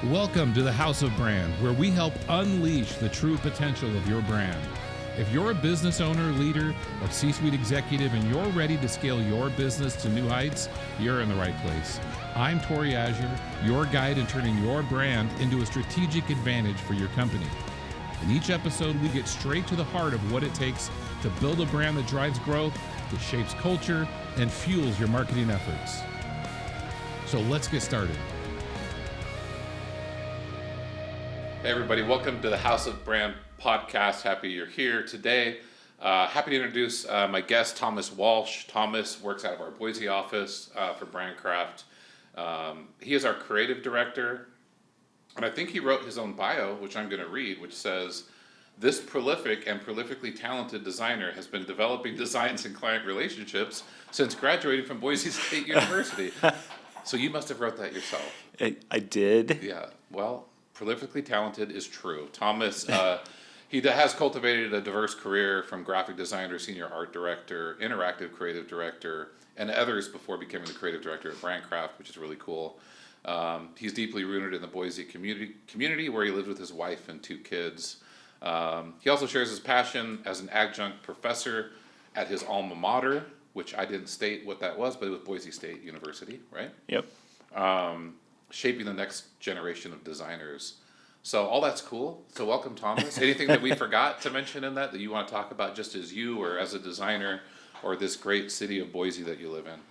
Welcome to the House of Brand, where we help unleash the true potential of your brand. If you're a business owner, leader, or C-suite executive and you're ready to scale your business to new heights, you're in the right place. I'm Torey, your guide in turning your brand into a strategic advantage for your company. In each episode, we get straight to the heart of what it takes to build a brand that drives growth, that shapes culture, and fuels your marketing efforts. So let's get started. Hey everybody, welcome to the House of Brand podcast. Happy you're here today. Happy to introduce my guest, Thomas Walsh. Thomas works out of our Boise office for BrandCraft. He is our creative director, and I think he wrote his own bio, which I'm going to read, which says, "This prolific and prolifically talented designer has been developing designs and client relationships since graduating from Boise State University." So you must have wrote that yourself. I did. Yeah, well, prolifically talented is true. Thomas, he has cultivated a diverse career from graphic designer, senior art director, interactive creative director, and others before becoming the creative director at BrandCraft, which is really cool. He's deeply rooted in the Boise community where he lives with his wife and 2 kids. He also shares his passion as an adjunct professor at his alma mater, which I didn't state what that was, but it was Boise State University, right? Yep. Shaping the next generation of designers. So all that's cool. So welcome, Thomas. Anything that we forgot to mention in that you want to talk about just as you or as a designer or this great city of Boise that you live in?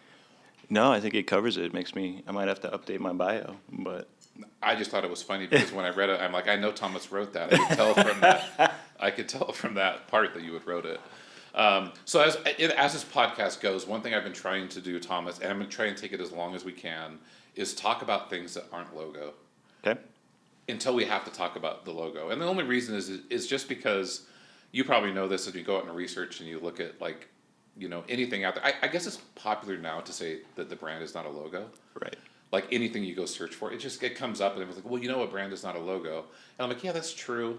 No, I think it covers it. I might have to update my bio, but I just thought it was funny because when I read it, I'm like, I know Thomas wrote that. I could tell from that. I could tell from that part that you had wrote it. So as this podcast goes, one thing I've been trying to do, Thomas, and I'm going to try and take it as long as we can, is talk about things that aren't logo. okay. Until we have to talk about the logo. And the only reason is just because you probably know this as you go out and research and you look at anything out there. I guess it's popular now to say that the brand is not a logo. Right. Like anything you go search for, it comes up and it was like, well, a brand is not a logo. And I'm like, yeah, that's true.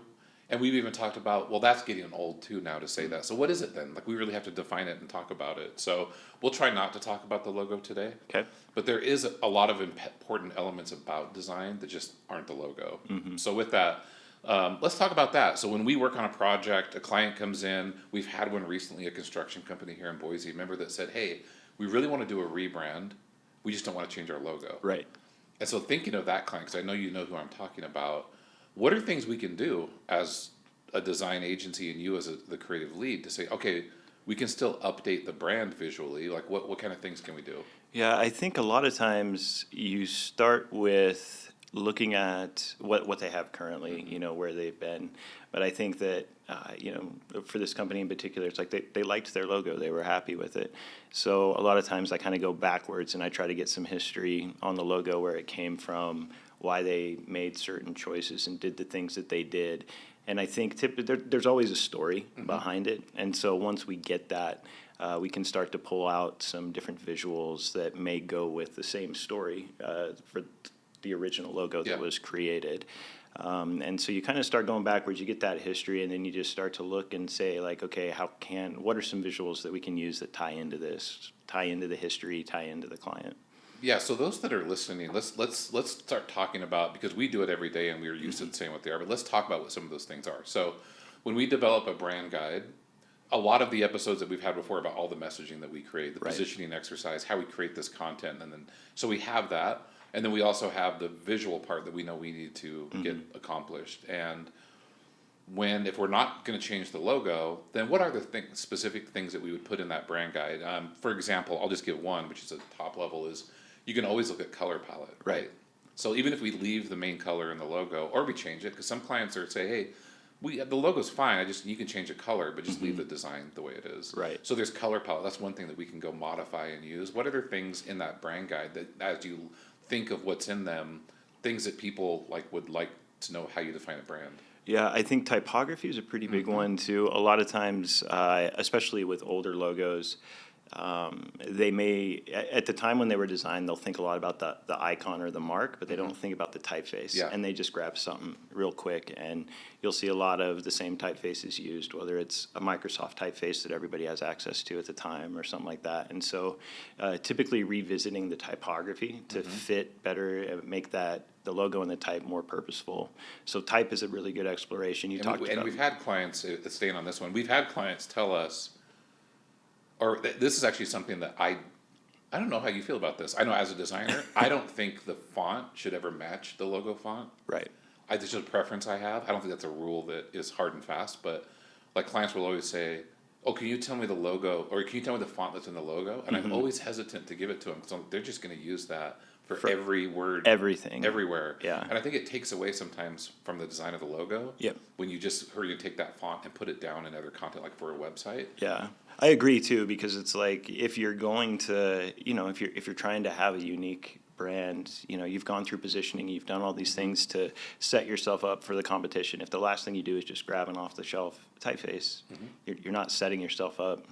And we've even talked about, well, that's getting old too now to say that. So what is it then? Like we really have to define it and talk about it. So we'll try not to talk about the logo today. Okay. But there is a lot of important elements about design that just aren't the logo. Mm-hmm. So with that, let's talk about that. So when we work on a project, a client comes in, we've had one recently, a construction company here in Boise, remember that said, hey, we really want to do a rebrand. We just don't want to change our logo. Right. And so thinking of that client, because I know you know who I'm talking about, what are things we can do as a design agency and you as the creative lead to say, okay, we can still update the brand visually? Like what kind of things can we do? Yeah, I think a lot of times you start with looking at what they have currently, where they've been. But I think that, for this company in particular, it's like they liked their logo. They were happy with it. So a lot of times I kind of go backwards and I try to get some history on the logo, where it came from, why they made certain choices and did the things that they did. And I think there's always a story behind it. And so once we get that, we can start to pull out some different visuals that may go with the same story for the original logo that was created. And so you kind of start going backwards. You get that history, and then you just start to look and say, like, okay, what are some visuals that we can use that tie into this, tie into the history, tie into the client? Yeah, so those that are listening, let's start talking about, because we do it every day and we're used to saying what they are, but let's talk about what some of those things are. So when we develop a brand guide, a lot of the episodes that we've had before about all the messaging that we create, the positioning exercise, how we create this content, and then so we have that, and then we also have the visual part that we know we need to get accomplished. And if we're not going to change the logo, then what are the specific things that we would put in that brand guide? For example, I'll just give one, which is at the top level, is you can always look at color palette, right? So even if we leave the main color in the logo, or we change it, because some clients say, hey, the logo's fine, you can change the color, but just leave the design the way it is. Right. So there's color palette. That's one thing that we can go modify and use. What other things in that brand guide that, as you think of what's in them, things that people would like to know how you define a brand? Yeah, I think typography is a pretty big one too. A lot of times, especially with older logos, They may, at the time when they were designed, they'll think a lot about the icon or the mark, but they don't think about the typeface. Yeah. And they just grab something real quick, and you'll see a lot of the same typefaces used, whether it's a Microsoft typeface that everybody has access to at the time or something like that. And so typically revisiting the typography to fit better, make the logo and the type more purposeful. So type is a really good exploration. You talked about. And we've had clients, staying on this one, we've had clients tell us, or this is actually something that I don't know how you feel about this. I know as a designer, I don't think the font should ever match the logo font. Right. It's just a preference I have. I don't think that's a rule that is hard and fast, but like clients will always say, oh, can you tell me the logo, or can you tell me the font that's in the logo? And I'm always hesitant to give it to them, because they're just going to use that for every word. Everything. Everywhere. Yeah. And I think it takes away sometimes from the design of the logo. Yep. When you just hurry and take that font and put it down in other content, like for a website. Yeah, I agree too, because it's like if you're going to, if you're trying to have a unique brand, you've gone through positioning, you've done all these things to set yourself up for the competition. If the last thing you do is just grab an off the shelf typeface, you're not setting yourself up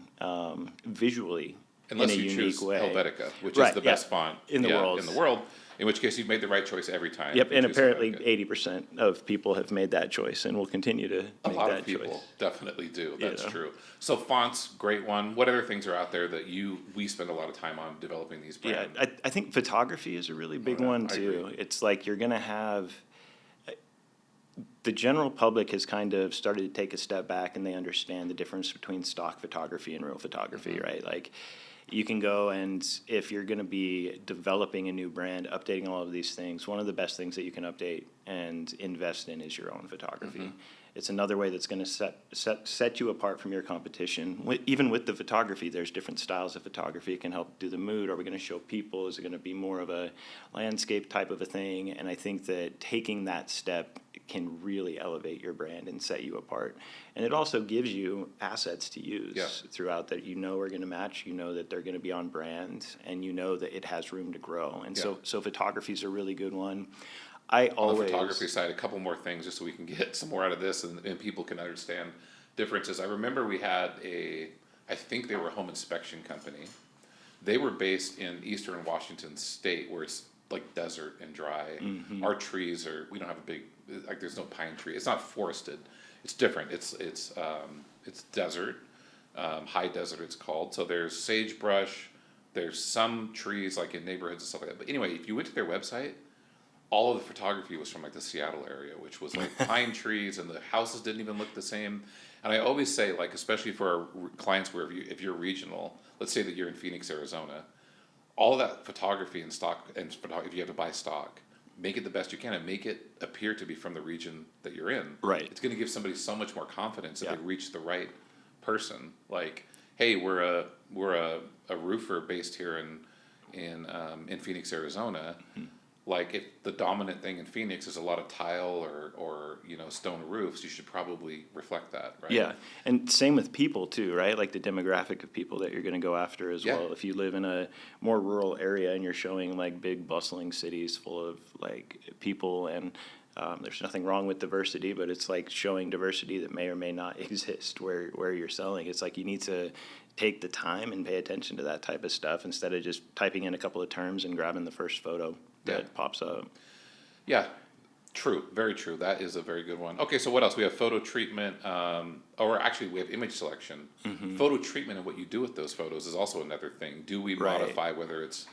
visually Unless in a you unique choose way. Helvetica, which is the best font in the world. In the world, in which case you've made the right choice every time. Yep, you and choose apparently Helvetica. 80% of people have made that choice and will continue to A make lot that of people choice. definitely do. That's Yeah. true. So fonts, great one. What other things are out there that we spend a lot of time on developing these Yeah, brands? I think photography is a really big yeah, one I too. agree. It's like you're gonna have the general public has kind of started to take a step back, and they understand the difference between stock photography and real photography, right? Like you can go, and if you're going to be developing a new brand, updating all of these things, one of the best things that you can update and invest in is your own photography. It's another way that's going to set you apart from your competition. Even with the photography, there's different styles of photography. It can help do the mood. Are we going to show people? Is it going to be more of a landscape type of a thing? And I think that taking that step can really elevate your brand and set you apart. And it also gives you assets to use throughout that are going to match, that they're going to be on brand, and that it has room to grow. And so photography is a really good one. On the photography side, a couple more things just so we can get some more out of this and people can understand differences. I remember we had I think they were a home inspection company. They were based in eastern Washington State, where it's like desert and dry. Our trees we don't have a big, like there's no pine tree. It's not forested. It's different. It's desert, high desert it's called. So there's sagebrush, there's some trees like in neighborhoods and stuff like that. But anyway, if you went to their website, all of the photography was from like the Seattle area, which was like pine trees, and the houses didn't even look the same. And I always say, like, especially for our clients where if you're regional, let's say that you're in Phoenix, Arizona, all of that photography and stock, and if you have to buy stock, make it the best you can and make it appear to be from the region that you're in. Right. It's going to give somebody so much more confidence that they reach the right person. Like, hey, we're a roofer based here in Phoenix, Arizona. Like if the dominant thing in Phoenix is a lot of tile or stone roofs, you should probably reflect that, right? Yeah, and same with people too, right? Like the demographic of people that you're going to go after as well. If you live in a more rural area and you're showing like big bustling cities full of like people, and there's nothing wrong with diversity, but it's like showing diversity that may or may not exist where you're selling. It's like you need to take the time and pay attention to that type of stuff instead of just typing in a couple of terms and grabbing the first photo that pops up. Yeah, true, very true. That is a very good one. Okay, so what else? We have photo treatment, or actually we have image selection. Photo treatment and what you do with those photos is also another thing. Do we modify, whether it's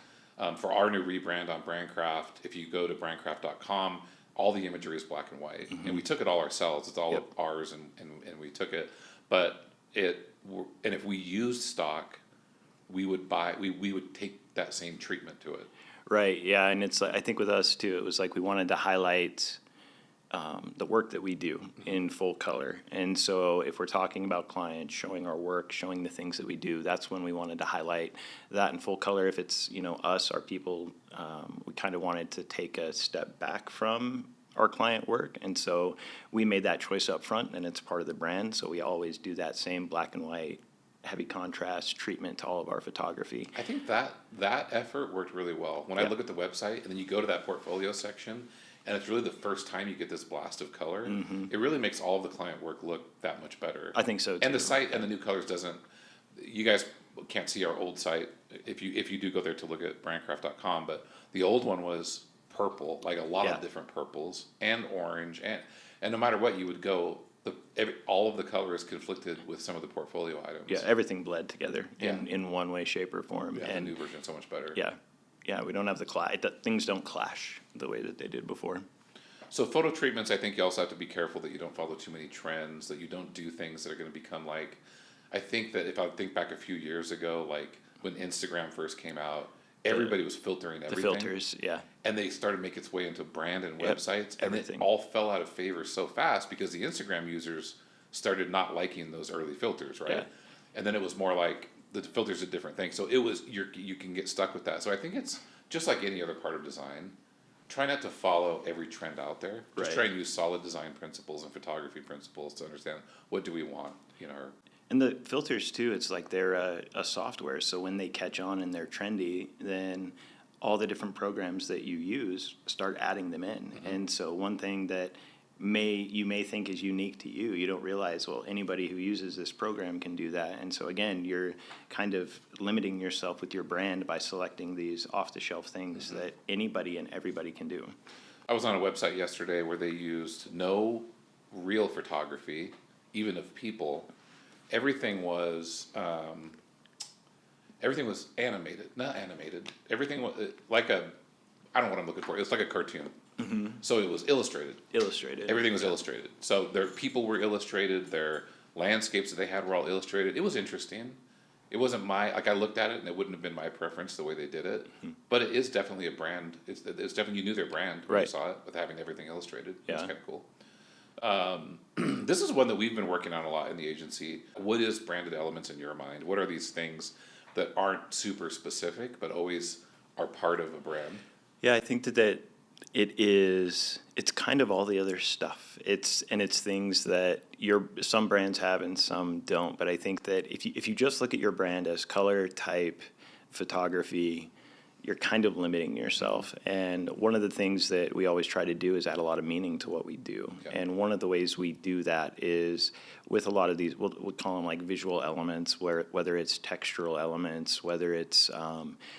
for our new rebrand on BrandCraft, if you go to brandcraft.com, all the imagery is black and white. And we took it all ourselves. It's all ours, and we took it. But if we used stock, we would take that same treatment to it. Right, yeah, and it's like, I think with us too, it was like we wanted to highlight the work that we do in full color. And so if we're talking about clients, showing our work, showing the things that we do, that's when we wanted to highlight that in full color. If it's, us, our people, we kind of wanted to take a step back from our client work. And so we made that choice up front, and it's part of the brand. So we always do that same black and white, heavy contrast treatment to all of our photography. I think that effort worked really well. When I look at the website and then you go to that portfolio section, and it's really the first time you get this blast of color, it really makes all of the client work look that much better. I think so too. And the site and the new colors you guys can't see our old site, if you do go there to look at brandcraft.com, but the old one was purple, like a lot Yeah. of different purples and orange, and no matter what you would go, all of the colors conflicted with some of the portfolio items. Yeah, everything bled together in, Yeah. in one way, shape, or form. Yeah, And the new version is so much better. yeah, we don't have things don't clash the way that they did before. So photo treatments, I think you also have to be careful that you don't follow too many trends, that you don't do things that are going to become like, I think that if I think back a few years ago, like when Instagram first came out, everybody was filtering everything. The filters, yeah. And they started to make its way into brand and Yep, websites, and everything. it all fell out of favor so fast because the Instagram users started not liking those early filters, right? Yeah. And then it was more like the filter's a different thing. So it was you can get stuck with that. So I think it's just like any other part of design. Try not to follow every trend out there. Just Right. try and use solid design principles and photography principles to understand what do we want in our. And the filters too, it's like they're a software. So when they catch on and they're trendy, then all the different programs that you use start adding them in. Mm-hmm. And so one thing that you may think is unique to you, you don't realize, well, anybody who uses this program can do that. And so again, you're kind of limiting yourself with your brand by selecting these off-the-shelf things Mm-hmm. that anybody and everybody can do. I was on a website yesterday where they used no real photography, even of people. Everything was animated, not animated. Everything was like I don't know what I'm looking for. It was like a cartoon. Mm-hmm. So it was illustrated. Illustrated. Everything was illustrated. So their people were illustrated. Their landscapes that they had were all illustrated. It was interesting. It wasn't I looked at it and it wouldn't have been my preference the way they did it. Mm-hmm. But it is definitely a brand. It's definitely, you knew their brand when you Right. saw it with having everything illustrated. Yeah. It's kind of cool. This is one that we've been working on a lot in the agency. What is branded elements in your mind? What are these things that aren't super specific but always are part of a brand? Yeah, I think that it's kind of all the other stuff. It's things that some brands have and some don't. But I think that if you just look at your brand as color, type, photography, you're kind of limiting yourself. And one of the things that we always try to do is add a lot of meaning to what we do. Yeah. And one of the ways we do that is with a lot of these, we'll call them like visual elements, whether it's textural elements, whether it's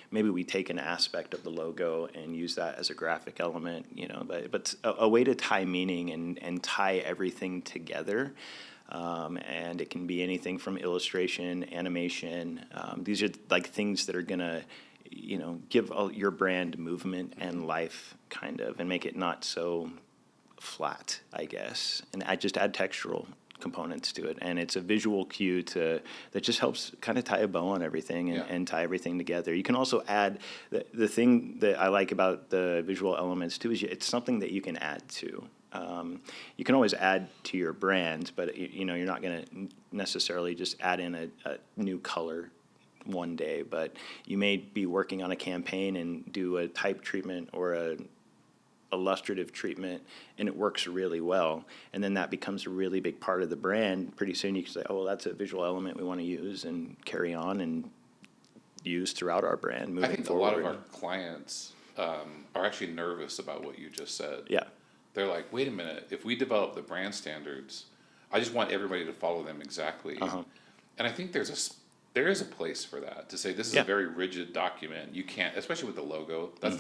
maybe we take an aspect of the logo and use that as a graphic element, but a way to tie meaning and tie everything together. And it can be anything from illustration, animation. These are like things that are gonna give your brand movement and life, kind of, and make it not so flat, I guess. And I just add textural components to it, and it's a visual cue that just helps kind of tie a bow on everything and tie everything together. You can also add the thing that I like about the visual elements too is it's something that you can add to. You can always add to your brand, but you're not going to necessarily just add in a new color one day, but you may be working on a campaign and do a type treatment or a illustrative treatment, and it works really well, and then that becomes a really big part of the brand. Pretty soon you can say, oh, well, that's a visual element we want to use and carry on and use throughout our brand moving I think forward. a lot of our clients are actually nervous about what you just said. Yeah. They're like, wait a minute, if we develop the brand standards, I just want everybody to follow them exactly. Uh-huh. And I think there is a place for that, to say this is a very rigid document. You can't, especially with the logo. That's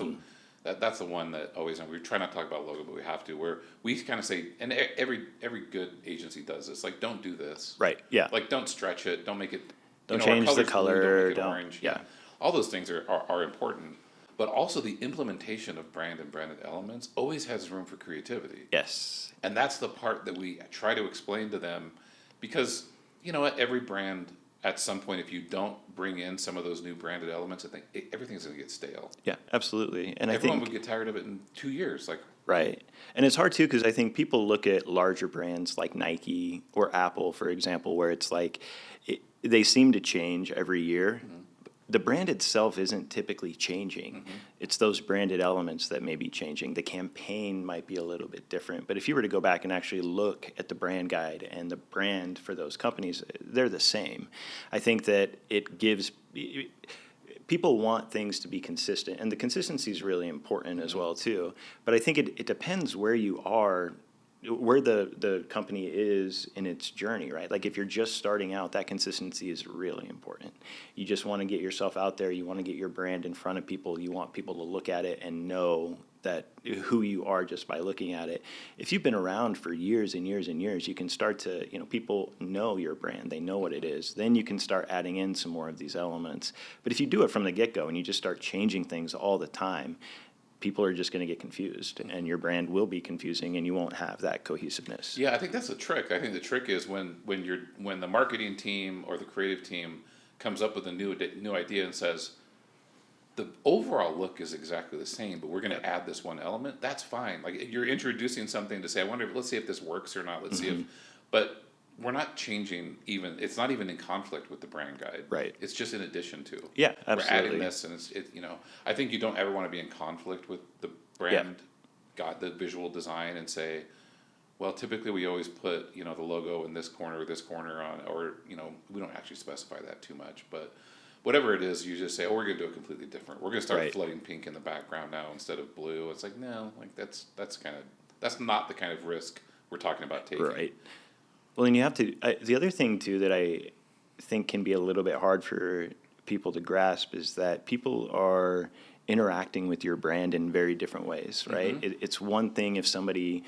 that's the one that always, and we try not to talk about logo, but we have to, where we kind of say, and every good agency does this, like, don't do this. Right, yeah. Like, don't stretch it, don't make it, Don't our change the color's blue, color, don't make it don't- orange. yeah. All those things are important, but also the implementation of brand and branded elements always has room for creativity. Yes. And that's the part that we try to explain to them, because you know what, every brand at some point, if you don't bring in some of those new branded elements, I think everything's going to get stale. Yeah, absolutely. And Everyone I think would get tired of it in 2 years. Like, right. And it's hard too, because I think people look at larger brands like Nike or Apple, for example, where it's like they seem to change every year. Mm-hmm. The brand itself isn't typically changing. Mm-hmm. It's those branded elements that may be changing. The campaign might be a little bit different. But if you were to go back and actually look at the brand guide and the brand for those companies, they're the same. I think that it gives people want things to be consistent, and the consistency is really important as well too. But I think it depends where you are where the company is in its journey, right? Like if you're just starting out, that consistency is really important. You just want to get yourself out there. You want to get your brand in front of people. You want people to look at it and know that who you are just by looking at it. If you've been around for years and years and years, you can start to, people know your brand. They know what it is. Then you can start adding in some more of these elements. But if you do it from the get-go and you just start changing things all the time, people are just going to get confused, and your brand will be confusing, and you won't have that cohesiveness. Yeah, I think that's the trick. I think the trick is when the marketing team or the creative team comes up with a new idea and says, the overall look is exactly the same, but we're going to add this one element. That's fine. Like you're introducing something to say, let's see if this works or not. Let's see if, but we're not changing even. It's not even in conflict with the brand guide. Right. It's just in addition to. Yeah, absolutely. We're adding this, and I think you don't ever want to be in conflict with the brand guide, the visual design, and say, well, typically we always put the logo in this corner on, or we don't actually specify that too much, but. Whatever it is, you just say, we're going to do it completely different. We're going to start flooding pink in the background now instead of blue. It's like, no, like that's not the kind of risk we're talking about taking. Right. Well, and you have to, the other thing too that I think can be a little bit hard for people to grasp is that people are interacting with your brand in very different ways, right? Mm-hmm. It's one thing if somebody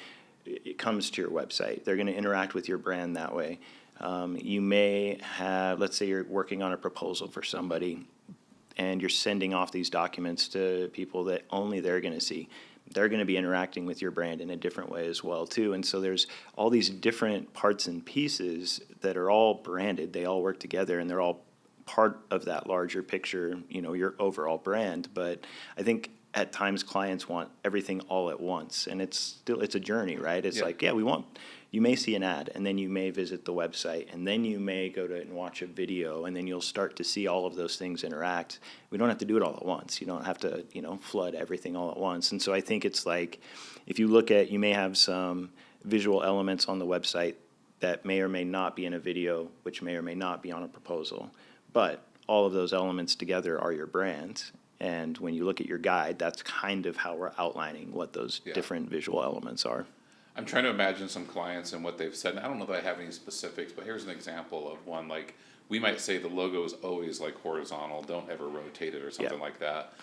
comes to your website, they're going to interact with your brand that way. You may have, let's say you're working on a proposal for somebody and you're sending off these documents to people that only they're going to see. They're going to be interacting with your brand in a different way as well, too. And so there's all these different parts and pieces that are all branded. They all work together and they're all part of that larger picture, your overall brand. But I think at times clients want everything all at once, and it's a journey, right? It's like, you may see an ad, and then you may visit the website, and then you may go to it and watch a video, and then you'll start to see all of those things interact. We don't have to do it all at once. You don't have to, flood everything all at once. And so I think it's like, if you look at, you may have some visual elements on the website that may or may not be in a video, which may or may not be on a proposal, but all of those elements together are your brand. And when you look at your guide, that's kind of how we're outlining what those different visual elements are. I'm trying to imagine some clients and what they've said. And I don't know that I have any specifics, but here's an example of one. Like, we might say the logo is always like horizontal, don't ever rotate it or something like that.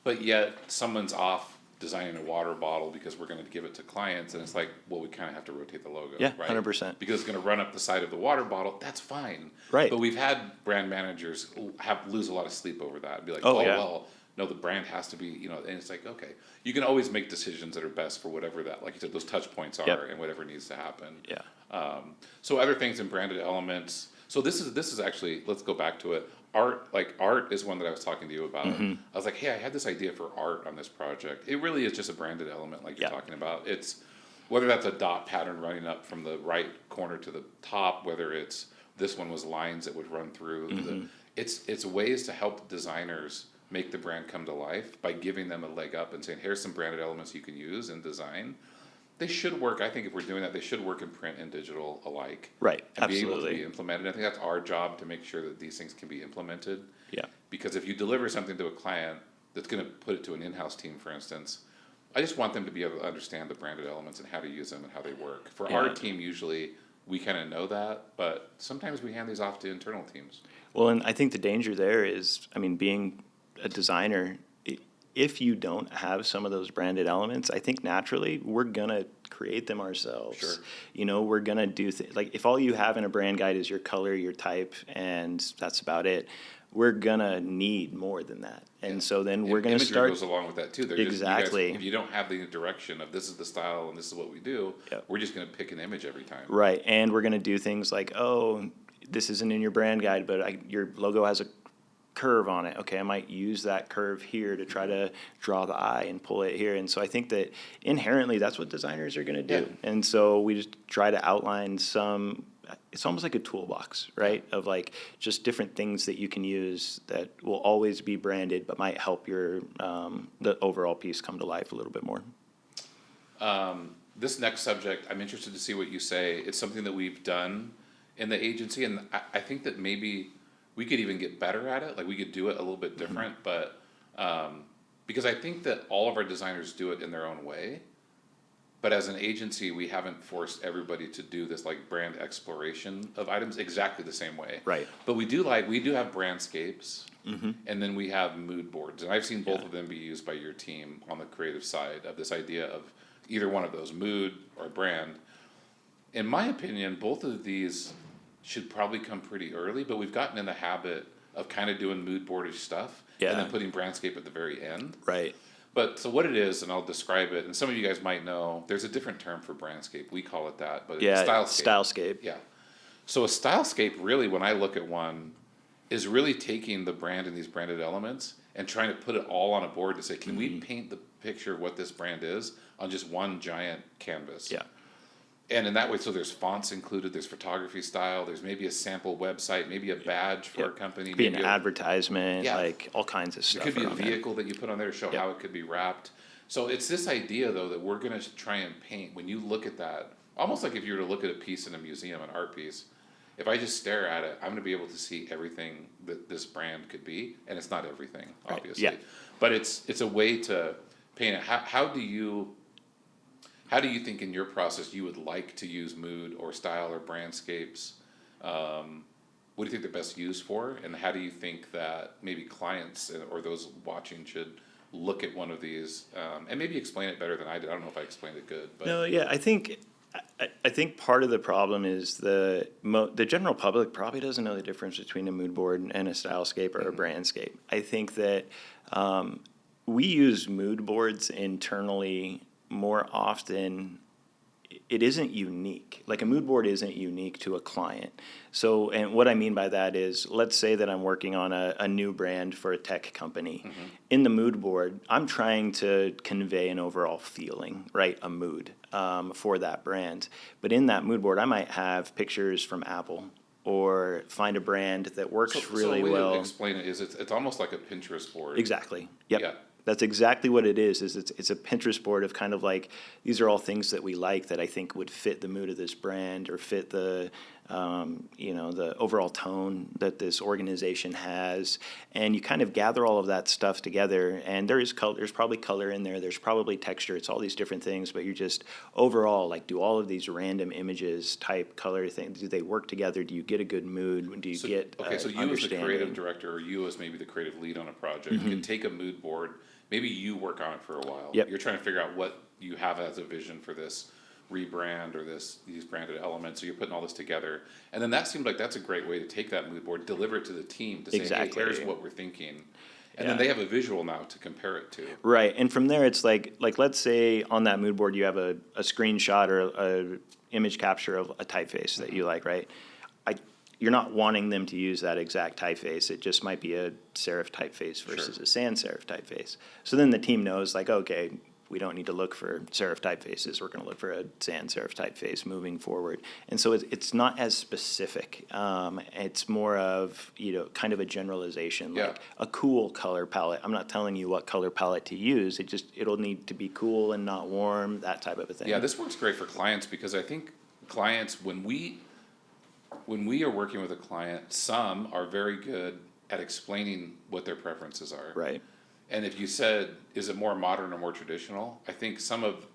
But yet someone's off designing a water bottle because we're going to give it to clients, and it's like, well, we kind of have to rotate the logo, right? 100%. Because it's going to run up the side of the water bottle. That's fine. Right. But we've had brand managers lose a lot of sleep over that and be like, well, no, the brand has to be, and it's like, okay, you can always make decisions that are best for whatever that, like you said, those touch points are and whatever needs to happen. Yeah. So other things in branded elements. So this is actually, let's go back to it. Art is one that I was talking to you about. Mm-hmm. I was like, hey, I had this idea for art on this project. It really is just a branded element like you're talking about. It's whether that's a dot pattern running up from the right corner to the top, whether it's this one was lines that would run through. Mm-hmm. It's ways to help designers make the brand come to life by giving them a leg up and saying, here's some branded elements you can use in design. They should work. I think if we're doing that, they should work in print and digital alike. Right, and absolutely. be able to be implemented. I think that's our job to make sure that these things can be implemented. Yeah. Because if you deliver something to a client that's going to put it to an in-house team, for instance, I just want them to be able to understand the branded elements and how to use them and how they work. For our team, usually, we kind of know that, but sometimes we hand these off to internal teams. Well, and I think the danger there is, being a designer, if you don't have some of those branded elements, I think naturally we're going to create them ourselves. Sure. We're going to do like if all you have in a brand guide is your color, your type, and that's about it, we're going to need more than that. And so then we're going to start. Imagery goes along with that too. Exactly. If you don't have the direction of this is the style and this is what we do, we're just going to pick an image every time. Right. And we're going to do things like, this isn't in your brand guide, but your logo has a curve on it. Okay, I might use that curve here to try to draw the eye and pull it here. And so I think that inherently that's what designers are going to do. Yeah. And so we just try to outline it's almost like a toolbox, right? Of like just different things that you can use that will always be branded, but might help your the overall piece come to life a little bit more. This next subject, I'm interested to see what you say. It's something that we've done in the agency, and I think that maybe we could even get better at it. Like we could do it a little bit different, but because I think that all of our designers do it in their own way. But as an agency, we haven't forced everybody to do this like brand exploration of items exactly the same way. Right. But we do have brandscapes, and then we have mood boards, and I've seen both of them be used by your team on the creative side of this idea of either one of those, mood or brand. In my opinion, both of these should probably come pretty early, but we've gotten in the habit of kind of doing mood boardish stuff and then putting brandscape at the very end. Right. But so what it is, and I'll describe it, and some of you guys might know, there's a different term for brandscape. We call it that, but it's stylescape. Yeah. So a stylescape, really, when I look at one, is really taking the brand and these branded elements and trying to put it all on a board to say, can we paint the picture of what this brand is on just one giant canvas? Yeah. And in that way, so there's fonts included, there's photography style, there's maybe a sample website, maybe a badge for a company. Could be maybe an advertisement, Yeah. like all kinds of It stuff. could be a around vehicle that you put on there to show how it could be wrapped. So it's this idea, though, that we're gonna try and paint, when you look at that, almost like if you were to look at a piece in a museum, an art piece, if I just stare at it, I'm gonna be able to see everything that this brand could be, and it's not everything, obviously. Yeah. But it's a way to paint it. How do you think in your process you would like to use mood or style or brandscapes? What do you think they're best used for, and how do you think that maybe clients or those watching should look at one of these, and maybe explain it better than I did? I don't know if I explained it good, but. No, yeah, I think part of the problem is the general public probably doesn't know the difference between a mood board and a stylescape or a brandscape. I think that we use mood boards internally more often. It isn't unique. Like a mood board isn't unique to a client. So, and what I mean by that is, let's say that I'm working on a new brand for a tech company. In the mood board, I'm trying to convey an overall feeling, right? A mood for that brand. But in that mood board, I might have pictures from Apple or find a brand that works really so a way well. to explain it is it's almost like a Pinterest board. Exactly. Yep. Yeah. That's exactly what it is it's a Pinterest board of kind of like, these are all things that we like that I think would fit the mood of this brand or fit the, the overall tone that this organization has. And you kind of gather all of that stuff together, and there's probably color in there, there's probably texture, it's all these different things, but you're just overall, like, do all of these random images, type, color things, do they work together? Do you get a good mood? Do you get Okay, so you as the creative director, or you as maybe the creative lead on a project, can take a mood board. Maybe you work on it for a while. Yep. You're trying to figure out what you have as a vision for this rebrand or these branded elements. So you're putting all this together, and then that seemed like that's a great way to take that mood board, deliver it to the team to say, Exactly. hey, here's what we're thinking, and then they have a visual now to compare it to. Right, and from there it's like let's say on that mood board you have a screenshot or a image capture of a typeface that you like, right? You're not wanting them to use that exact typeface. It just might be a serif typeface versus a sans serif typeface. So then the team knows, like, okay, we don't need to look for serif typefaces. We're going to look for a sans serif typeface moving forward. And so it's not as specific. It's more of, kind of a generalization, like a cool color palette. I'm not telling you what color palette to use. It'll need to be cool and not warm, that type of a thing. Yeah, this works great for clients because I think clients, when we are working with a client, some are very good at explaining what their preferences are. Right. And if you said, is it more modern or more traditional? I think some of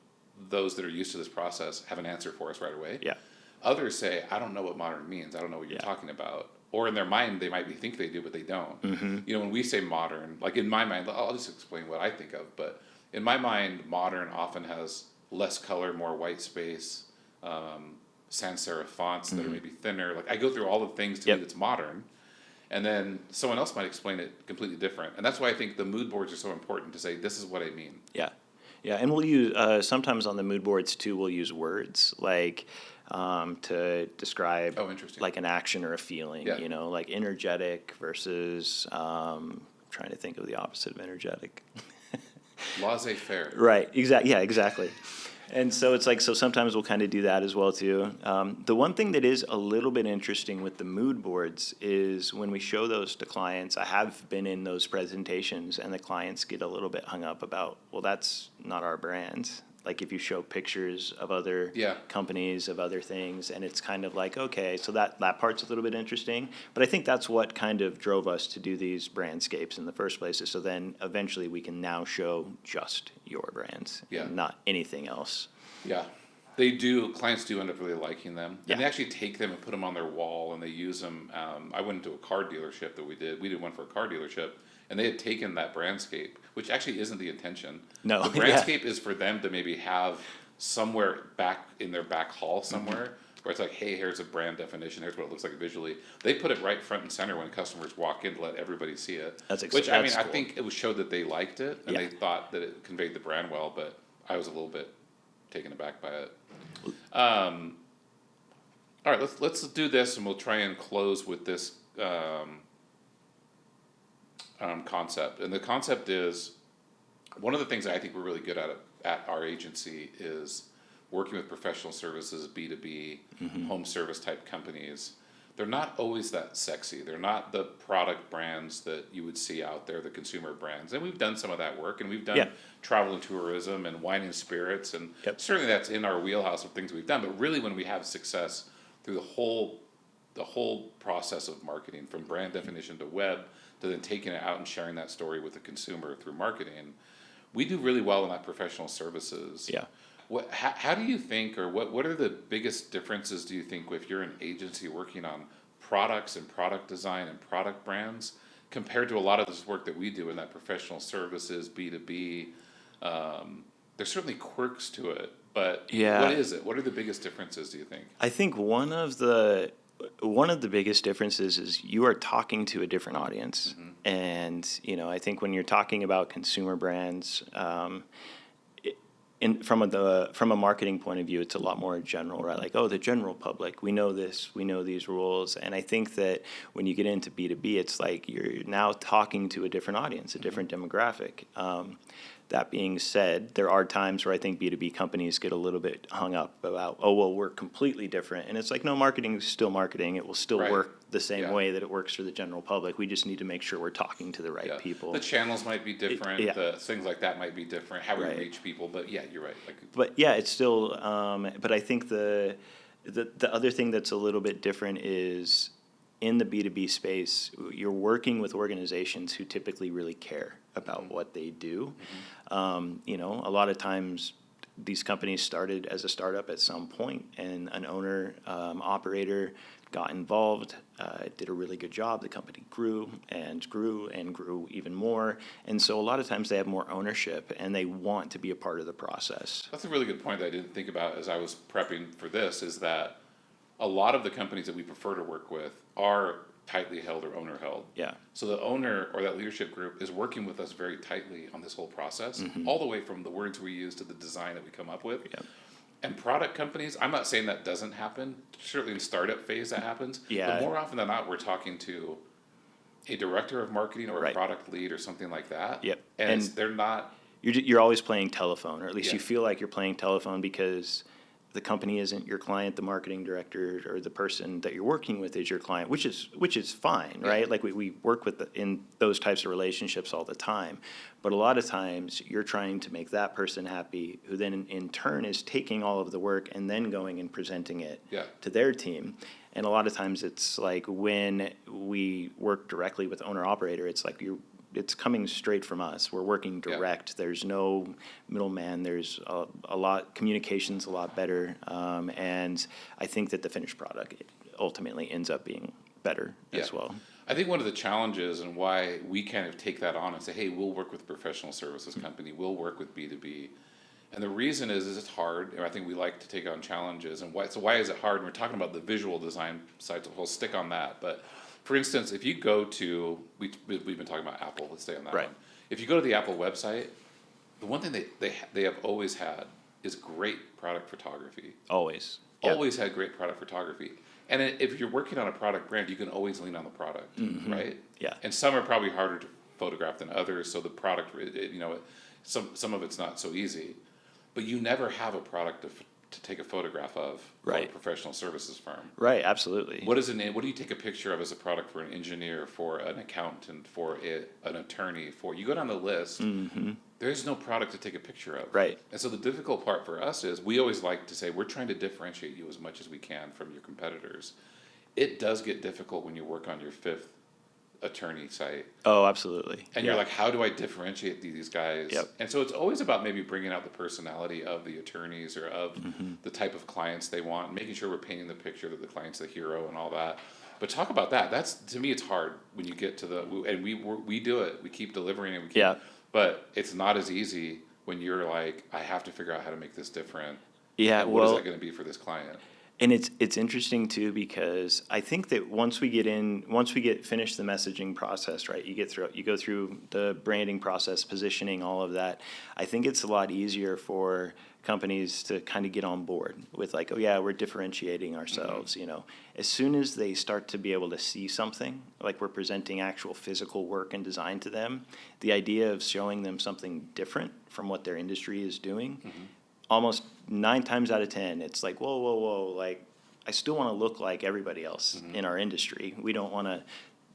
those that are used to this process have an answer for us right away. Yeah. Others say, I don't know what modern means. I don't know what you're talking about. Or in their mind, they might think they do, but they don't. When we say modern, like in my mind, I'll just explain what I think of. But in my mind, modern often has less color, more white space, sans serif fonts that are maybe thinner. Like I go through all the things to me that's modern, and then someone else might explain it completely different. And that's why I think the mood boards are so important to say, this is what I mean. Yeah. Yeah, and we'll use, sometimes on the mood boards too, we'll use words like to describe like an action or a feeling, like energetic versus, trying to think of the opposite of energetic. Laissez-faire. Right, exactly. And so it's like, so sometimes we'll kind of do that as well too. The one thing that is a little bit interesting with the mood boards is when we show those to clients, I have been in those presentations and the clients get a little bit hung up about, well, that's not our brand. Like if you show pictures of other companies, of other things, and it's kind of like, okay, so that part's a little bit interesting. But I think that's what kind of drove us to do these brandscapes in the first place, is so then eventually we can now show just your brands, and not anything else. Yeah, they do. Clients do end up really liking them, Yeah. and they actually take them and put them on their wall, and they use them. I went into a car dealership that we did. We did one for a car dealership, and they had taken that brandscape, which actually isn't the intention. No, The yeah. brandscape is for them to maybe have somewhere back in their back hall somewhere. Where it's like, hey, here's a brand definition. Here's what it looks like visually. They put it right front and center when customers walk in to let everybody see it. Which I mean, that's I cool. think it showed that they liked it and Yeah. they thought that it conveyed the brand well. But I was a little bit taken aback by it. All right, let's do this, and we'll try and close with this concept. And the concept is one of the things I think we're really good at our agency is working with professional services, B2B, home service type companies. They're not always that sexy. They're not the product brands that you would see out there, the consumer brands. And we've done some of that work, and we've done Yeah. travel and tourism and wine and spirits, and Yep. certainly that's in our wheelhouse of things we've done. But really, when we have success through the whole process of marketing, from brand definition to web, to then taking it out and sharing that story with the consumer through marketing, we do really well in that professional services. Yeah. How do you think, or what are the biggest differences, do you think, if you're an agency working on products and product design and product brands, compared to a lot of this work that we do in that professional services, B2B? There's certainly quirks to it, but Yeah. what is it? What are the biggest differences, do you think? I think one of the biggest differences is you are talking to a different audience, and I think when you're talking about consumer brands, from a marketing point of view, it's a lot more general, right? Like, oh, the general public, we know this, we know these rules, and I think that when you get into B2B, it's like you're now talking to a different audience, a different demographic. That being said, there are times where I think B2B companies get a little bit hung up about, oh, well, we're completely different. And it's like, no, marketing is still marketing. It will still Right. work the same Yeah. way that it works for the general public. We just need to make sure we're talking to the right Yeah. people. The channels might be different, yeah. the things like that might be different, how we Right. reach people, but yeah, you're right. Like, But yeah, it's still, but I think the other thing that's a little bit different is in the B2B space, you're working with organizations who typically really care about what they do. A lot of times these companies started as a startup at some point, and an owner, operator got involved, did a really good job. The company grew and grew and grew even more. And so a lot of times they have more ownership and they want to be a part of the process. that's a really good point that I didn't think about as I was prepping for this, is that a lot of the companies that we prefer to work with are tightly held or owner held. Yeah. So the owner or that leadership group is working with us very tightly on this whole process, all the way from the words we use to the design that we come up with. Yep. And product companies, I'm not saying that doesn't happen. Certainly in startup phase that happens. Yeah. But more often than not, we're talking to a director of marketing or a Right. product lead or something like that. Yep. And, And they're not. You're always playing telephone, or at least Yeah. you feel like you're playing telephone because the company isn't your client, the marketing director or the person that you're working with is your client, which is fine, Yeah. right? Like we work with in those types of relationships all the time. But a lot of times you're trying to make that person happy, who then in turn is taking all of the work and then going and presenting it Yeah. to their team. And a lot of times it's like when we work directly with owner operator, it's like it's coming straight from us. We're working Yeah. direct. There's no middleman. There's a lot, communication's a lot better. And I think that the finished product ultimately ends up being better as Yeah. well. I think one of the challenges and why we kind of take that on and say, hey, we'll work with a professional services company, we'll work with B2B. And the reason is it's hard, and I think we like to take on challenges. And why is it hard? And we're talking about the visual design side, so we'll stick on that. But for instance, if you go to, we've been talking about Apple, let's stay on that Right. one. If you go to the Apple website, the one thing they have always had is great product photography. Always. Yep. Always had great product photography. And if you're working on a product brand, you can always lean on the product, right? Yeah. And some are probably harder to photograph than others, so the product, some of it's not so easy. But you never have a product to take a photograph of for a Right. professional services firm. Right, absolutely. What is a name? What do you take a picture of as a product for an engineer, for an accountant, for an attorney? For you go down the list, there's no product to take a picture of. Right. And so the difficult part for us is we always like to say we're trying to differentiate you as much as we can from your competitors. It does get difficult when you work on your fifth attorney site. Oh, absolutely. And you're like, how do I differentiate these guys? Yep. And so it's always about maybe bringing out the personality of the attorneys or of the type of clients they want, making sure we're painting the picture that the client's the hero and all that. But talk about that. That's, to me, it's hard when you get to and we do it. We keep delivering and we keep, Yeah. but it's not as easy when you're like, I have to figure out how to make this different. Yeah, And what is that going to be for this client? And it's interesting too, because I think that once we finish the messaging process, right? You go through the branding process, positioning, all of that. I think it's a lot easier for companies to kind of get on board with like, oh yeah, we're differentiating ourselves, you know. As soon as they start to be able to see something, like we're presenting actual physical work and design to them, the idea of showing them something different from what their industry is doing, almost 9 times out of 10, it's like, whoa, like, I still want to look like everybody else in our industry. We don't want to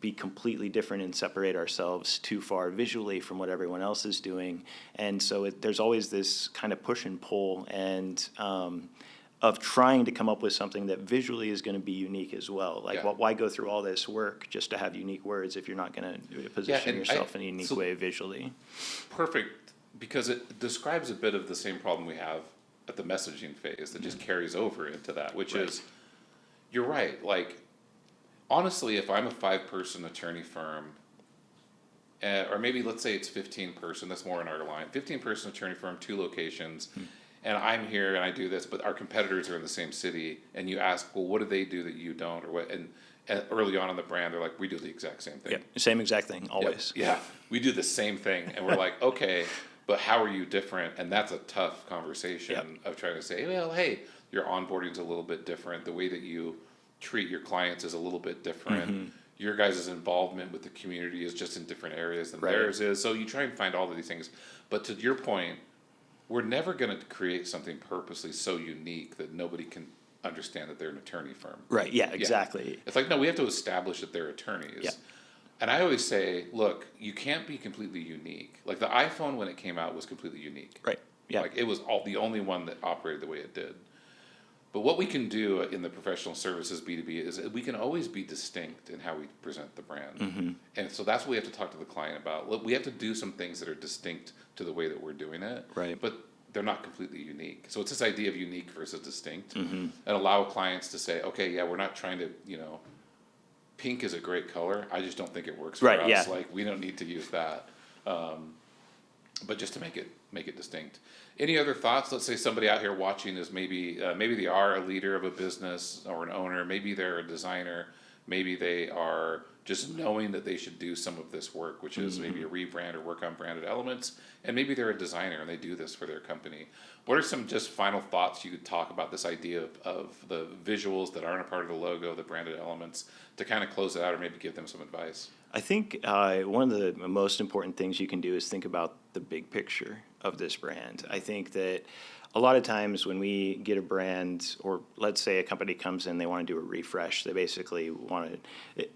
be completely different and separate ourselves too far visually from what everyone else is doing. And so there's always this kind of push and pull and of trying to come up with something that visually is going to be unique as well. Like, why go through all this work just to have unique words if you're not going to position yourself in a unique way visually? Perfect. Because it describes a bit of the same problem we have at the messaging phase that just carries over into that, which is, you're right. Like, honestly, if I'm a 5-person attorney firm, or maybe let's say it's 15-person, that's more in our line, 15-person attorney firm, 2 locations, and I'm here and I do this, but our competitors are in the same city, and you ask, well, what do they do that you don't, or what? And early on in the brand, they're like, we do the exact same thing. Yeah, same exact thing, always. Yeah, we do the same thing, and we're like, okay. But how are you different? And that's a tough conversation of trying to say, well, hey, your onboarding's a little bit different. The way that you treat your clients is a little bit different. Your guys' involvement with the community is just in different areas than theirs is. So you try and find all of these things. But to your point, we're never going to create something purposely so unique that nobody can understand that they're an attorney firm. Right, yeah, exactly. Yeah. It's like, no, we have to establish that they're attorneys. Yeah. And I always say, look, you can't be completely unique. Like the iPhone when it came out was completely unique. Right. Yeah. Like it was the only one that operated the way it did. But what we can do in the professional services B2B is we can always be distinct in how we present the brand. And so that's what we have to talk to the client about. Look, we have to do some things that are distinct to the way that we're doing it. Right. But they're not completely unique. So it's this idea of unique versus distinct, and allow clients to say, okay, yeah, we're not trying to, pink is a great color. I just don't think it works for us. Yeah. Like we don't need to use that. But just to make it distinct. Any other thoughts? Let's say somebody out here watching is maybe they are a leader of a business or an owner. Maybe they're a designer. Maybe they are just knowing that they should do some of this work, which is maybe a rebrand or work on branded elements. And maybe they're a designer and they do this for their company. What are some just final thoughts you could talk about this idea of the visuals that aren't a part of the logo, the branded elements, to kind of close it out or maybe give them some advice? I think one of the most important things you can do is think about the big picture of this brand. I think that a lot of times when we get a brand, or let's say a company comes in, they want to do a refresh, they basically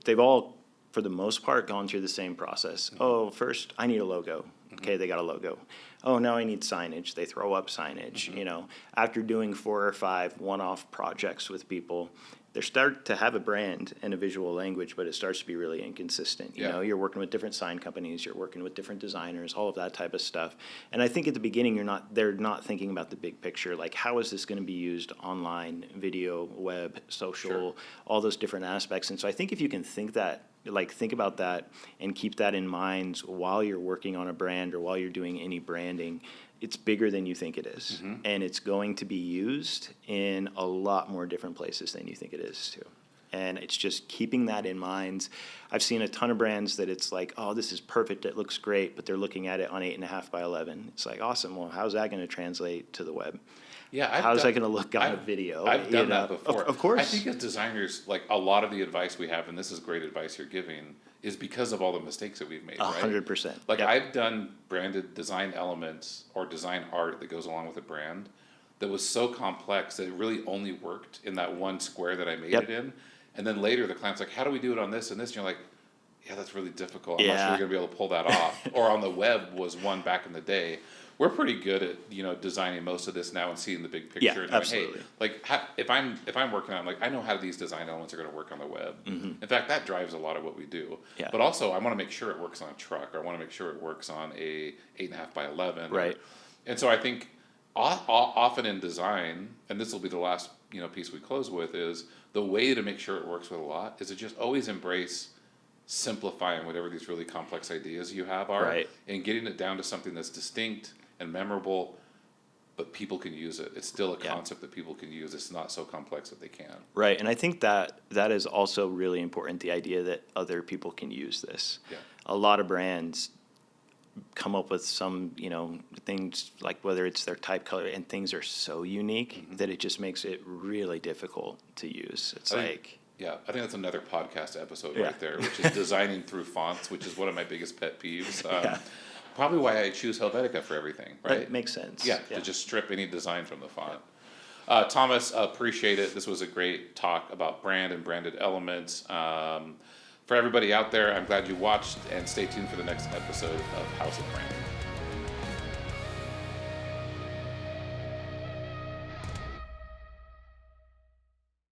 they've all, for the most part, gone through the same process. Oh, first, I need a logo. Okay, they got a logo. Oh, now I need signage. They throw up signage. After doing 4 or 5 one-off projects with people, they start to have a brand and a visual language, but it starts to be really inconsistent. You know, you're working with different sign companies, you're working with different designers, all of that type of stuff. And I think at the beginning, they're not thinking about the big picture. Like, how is this going to be used online, video, web, social, all those different aspects. And so I think if you can think about that and keep that in mind while you're working on a brand or while you're doing any branding, it's bigger than you think it is. And it's going to be used in a lot more different places than you think it is too. And it's just keeping that in mind. I've seen a ton of brands that it's like, oh, this is perfect, it looks great, but they're looking at it on 8.5 by 11. It's like, awesome, well, how's that going to translate to the web? Yeah, how's that going to look on a video? I've done that before. Of course. I think as designers, like a lot of the advice we have, and this is great advice you're giving, is because of all the mistakes that we've made, right? 100%. Like I've done branded design elements or design art that goes along with a brand that was so complex that it really only worked in that one square that I made it in. And then later the client's like, how do we do it on this and this? And you're like, yeah, that's really difficult. I'm not sure you're going to be able to pull that off. Or on the web was one back in the day we're pretty good at, you know, designing most of this now and seeing the big picture. Yeah, and going, absolutely. Hey, like if I'm working on, like, I know how these design elements are going to work on the web. In fact, that drives a lot of what we do. Yeah. But also, I want to make sure it works on a truck, or I want to make sure it works on a 8.5 by 11. Right. And so I think often in design, and this will be the last, you know, piece we close with, is the way to make sure it works with a lot is to just always embrace simplifying whatever these really complex ideas you have are, Right. and getting it down to something that's distinct and memorable, but people can use it. It's still a concept that people can use. It's not so complex that they can't. Right, and I think that is also really important, the idea that other people can use this. Yeah. A lot of brands come up with some, you know, things like whether it's their type color, and things are so unique that it just makes it really difficult to use. It's Yeah, I think that's another podcast episode Yeah. right there, which is designing through fonts, which is one of my biggest pet peeves. Yeah. Probably why I choose Helvetica for everything, right? That makes sense. Yeah, to just strip any design from the font. Thomas, appreciate it. This was a great talk about brand and branded elements. For everybody out there, I'm glad you watched, and stay tuned for the next episode of House of Brand.